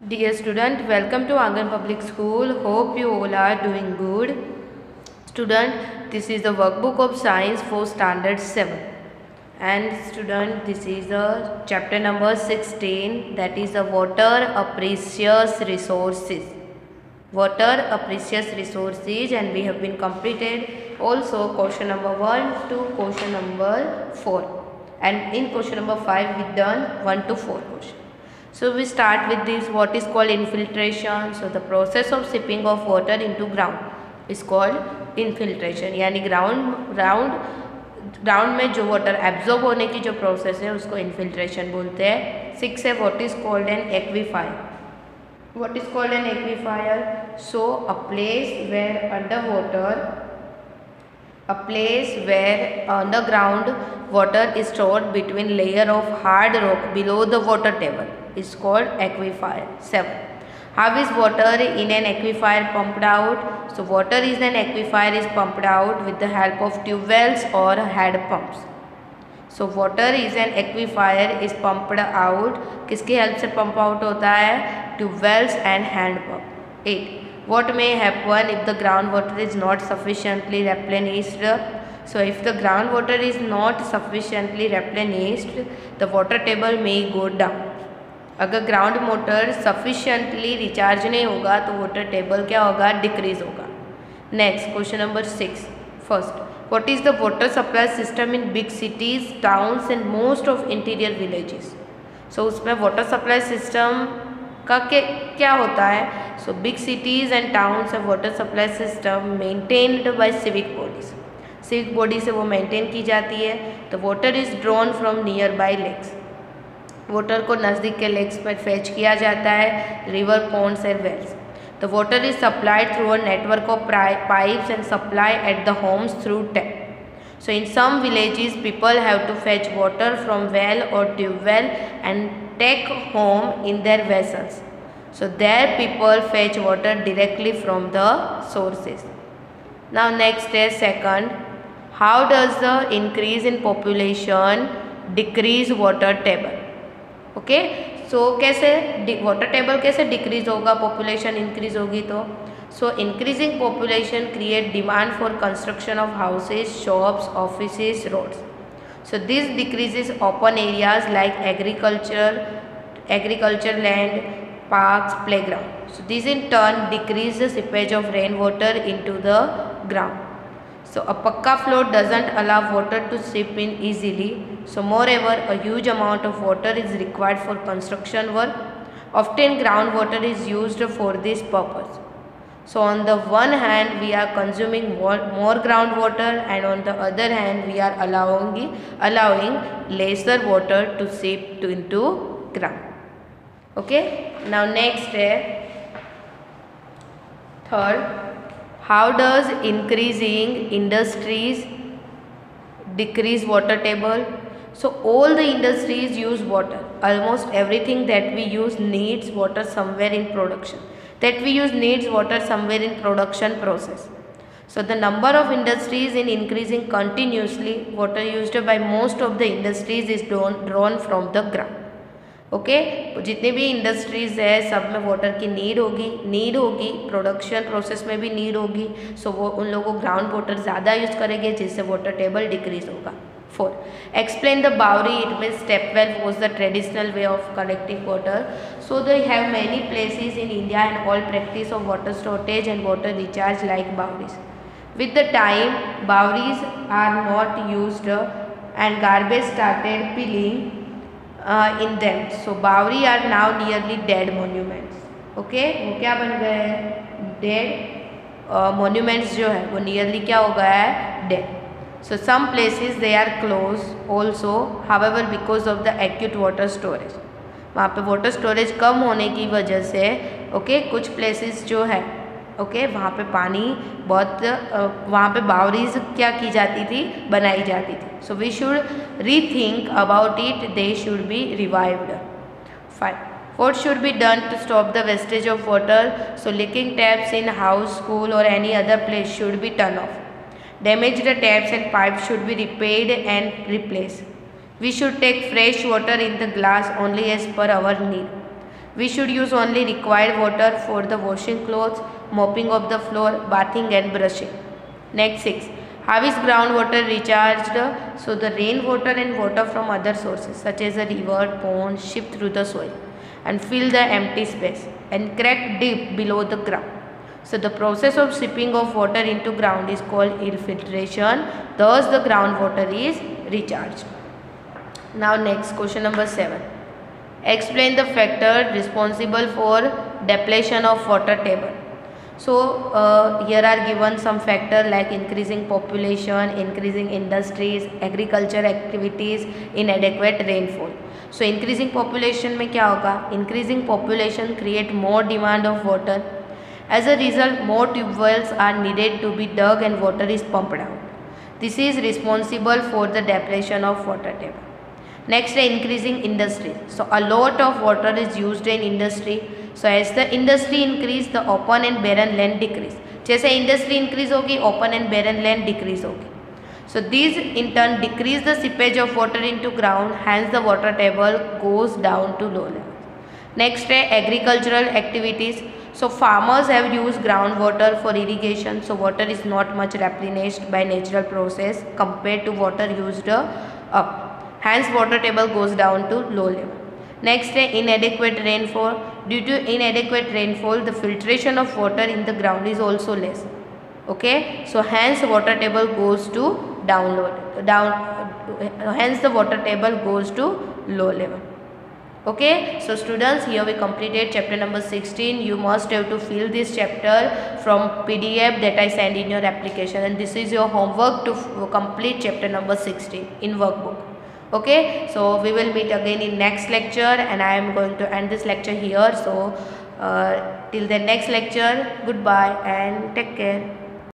Dear student, welcome to Angan Public School. Hope you all are doing good. Student, this is the workbook of science for standard 7. And student, this is the chapter number 16, that is the water, a precious resources. Water, a precious resources, and we have been completed also question number 1 to question number 4. And in question number 5 we done 1 to 4 question. So we start with this, what is called infiltration. So the process of sipping of water into ground is called infiltration. यानी ground में जो water absorb होने की जो process है उसको infiltration बोलते हैं. 6 है, what is called an aquifer. What is called an aquifer? So a place where underground water is stored between layer of hard rock below the water table is called aquifer. 7. How is water in an aquifer pumped out? So water is an aquifer is pumped out with the help of tube wells or hand pumps. So water is an aquifer is pumped out. किसके help से pump out होता है? Tube wells and hand pump. 8. What may happen if the groundwater is not sufficiently replenished? So if the groundwater is not sufficiently replenished, the water table may go down. अगर ground water sufficiently recharge नहीं होगा तो water table क्या होगा? Decrease होगा. Next question number 6. First, what is the water supply system in big cities, towns and most of interior villages? So उसमें water supply system का क्या होता है? So big cities and towns है water supply system maintained by civic bodies. Civic body से वो maintain की जाती है. तो water is drawn from nearby lakes. Water को नज़दीक के लेक्स पर फेच किया जाता है, river, ponds and wells. The water is supplied through a network of pipes and supply at the homes through tap. So in some villages people have to fetch water from well or tube well and take home in their vessels. So there people fetch water directly from the sources. Now next is second, how does the increase in population decrease water table? Okay, so कैसे water table कैसे decrease होगा? Population increase होगी तो. So increasing population create demand for construction of houses, shops, offices, roads. So this decreases open areas like agriculture land, parks, playground. So this in turn decrease the seepage of rainwater into the ground. So a pakka floor doesn't allow water to seep in easily. So moreover, a huge amount of water is required for construction work. Often groundwater is used for this purpose. So on the one hand we are consuming more groundwater, and on the other hand we are allowing lesser water to seep into ground. Okay, now next third, how does increasing industries decrease water table? So all the industries use water. Almost everything that we use needs water somewhere in production. Process. So the number of industries in increasing continuously. Water used by most of the industries is drawn from the ground. Okay, जितने भी industries है सब में water की need होगी, production process में भी need होगी. सो वो उन लोगों को ग्राउंड वाटर ज़्यादा यूज़ करेंगे जिससे वाटर टेबल डिक्रीज होगा. 4. Explain the Bowery. It means step well was the traditional way of collecting water. So they have many places in India and all practice of water storage and water recharge like Boweries. With the time, Boweries are not used and garbage started piling in them. So Bowery are now nearly dead monuments. Okay, वो क्या बन गए हैं? Dead monuments जो है वो nearly क्या हो गया है? Dead. So some places they are closed also, however because of the acute water storage. वहाँ पे वाटर स्टोरेज कम होने की वजह से कुछ प्लेसेस जो है वहाँ पे पानी बहुत वहाँ पे बावरीज क्या की जाती थी? बनाई जाती थी. So we should rethink about it, they should be revived. 5. What should be done to stop the wastage of water? So leaking taps in house, school or any other place should be turned off. Damaged taps and pipes should be repaired and replaced. We should take fresh water in the glass only as per our need. We should use only required water for the washing clothes, mopping of the floor, bathing and brushing. Next 6. How is groundwater recharged? So the rainwater and water from other sources such as a river, pond shift through the soil and fill the empty space and crack deep below the ground. So the process of shipping of water into ground is called infiltration. Thus the groundwater is recharged. Now next question number 7. Explain the factor responsible for depletion of water table. So here are given some factor like increasing population, increasing industries, agriculture activities, inadequate rainfall. So increasing population में क्या होगा? Increasing population create more demand of water. As a result, more tube wells are needed to be dug and water is pumped out. This is responsible for the depletion of water table. Next, increasing industry. So a lot of water is used in industry. So as the industry increase, the open and barren land decrease. जैसे industry increase होगी, open and barren land decrease होगी. So these in turn decrease the seepage of water into ground. Hence the water table goes down to low level. Next है agricultural activities. So farmers have used groundwater for irrigation. So water is not much replenished by natural process compared to water used up. Hence water table goes down to low level. Next है inadequate rainfall. Due to inadequate rainfall, the filtration of water in the ground is also less. Okay, so hence water table goes to hence the water table goes to low level. Okay, so students, here we completed chapter number 16. You must have to fill this chapter from PDF that I send in your application, and this is your homework to complete chapter number 16 in workbook. Okay, so we will meet again in next lecture, and I am going to end this lecture here. So till the next lecture, goodbye and take care.